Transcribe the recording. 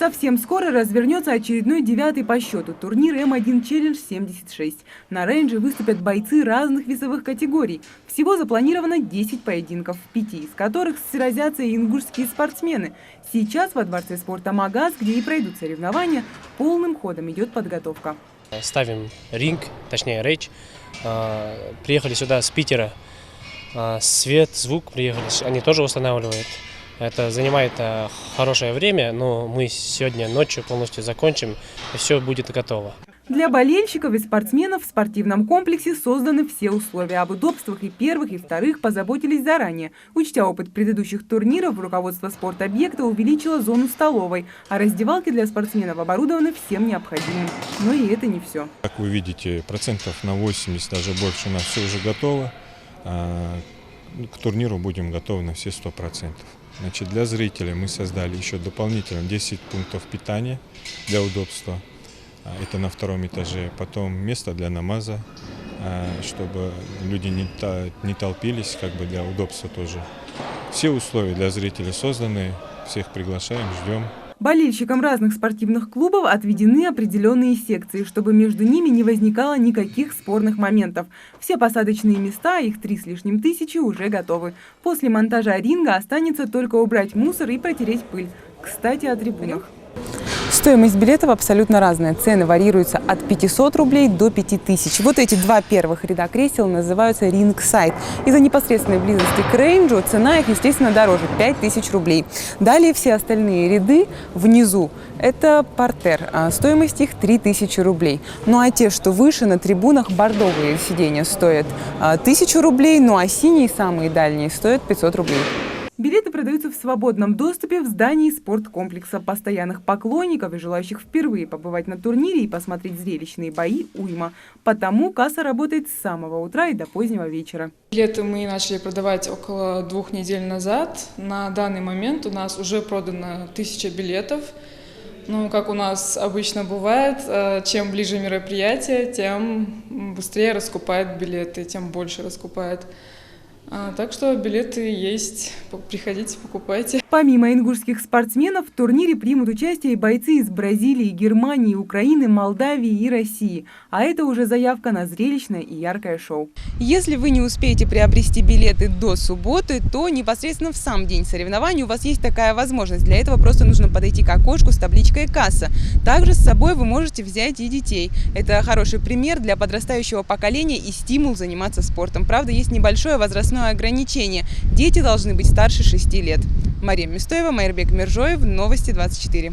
Совсем скоро развернется очередной 9-й по счету турнир М1 Челлендж 76. На рейнже выступят бойцы разных весовых категорий. Всего запланировано 10 поединков, в 5 из которых сразятся и ингушские спортсмены. Сейчас во Дворце спорта «Магаз», где и пройдут соревнования, полным ходом идет подготовка. Ставим ринг, точнее рейдж. Приехали сюда с Питера. Свет, звук приехали, они тоже устанавливают. Это занимает хорошее время, но мы сегодня ночью полностью закончим, и все будет готово. Для болельщиков и спортсменов в спортивном комплексе созданы все условия. Об удобствах и первых, и вторых позаботились заранее. Учтя опыт предыдущих турниров, руководство спортобъекта увеличило зону столовой, а раздевалки для спортсменов оборудованы всем необходимым. Но и это не все. Как вы видите, процентов на 80, даже больше, у нас все уже готово. К турниру будем готовы на все 100%. Значит, для зрителей мы создали еще дополнительно 10 пунктов питания для удобства. Это на втором этаже. Потом место для намаза, чтобы люди не толпились, как бы для удобства тоже. Все условия для зрителей созданы. Всех приглашаем, ждем. Болельщикам разных спортивных клубов отведены определенные секции, чтобы между ними не возникало никаких спорных моментов. Все посадочные места, их 3 с лишним тысячи, уже готовы. После монтажа ринга останется только убрать мусор и протереть пыль. Кстати, о трибунах. Стоимость билетов абсолютно разная. Цены варьируются от 500 рублей до 5000. Вот эти 2 первых ряда кресел называются рингсайд. Из-за непосредственной близости к рейнджу цена их, естественно, дороже – 5000 рублей. Далее все остальные ряды внизу – это партер. Стоимость их 3000 рублей. Ну а те, что выше, на трибунах, бордовые сиденья стоят 1000 рублей, ну а синие, самые дальние, стоят 500 рублей. Билеты продаются в свободном доступе в здании спорткомплекса. Постоянных поклонников и желающих впервые побывать на турнире и посмотреть зрелищные бои уйма. Потому касса работает с самого утра и до позднего вечера. Билеты мы начали продавать около 2 недель назад. На данный момент у нас уже продано 1000 билетов. Ну, как у нас обычно бывает, чем ближе мероприятие, тем быстрее раскупают билеты, тем больше раскупают. Так что билеты есть, приходите, покупайте. Помимо ингушских спортсменов, в турнире примут участие и бойцы из Бразилии, Германии, Украины, Молдавии и России. А это уже заявка на зрелищное и яркое шоу. Если вы не успеете приобрести билеты до субботы, то непосредственно в сам день соревнований у вас есть такая возможность. Для этого просто нужно подойти к окошку с табличкой «Касса». Также с собой вы можете взять и детей. Это хороший пример для подрастающего поколения и стимул заниматься спортом. Правда, есть небольшое возрастное ограничение. Дети должны быть старше 6 лет. Мария Мистоева, Майрбек Миржоев, Новости 24.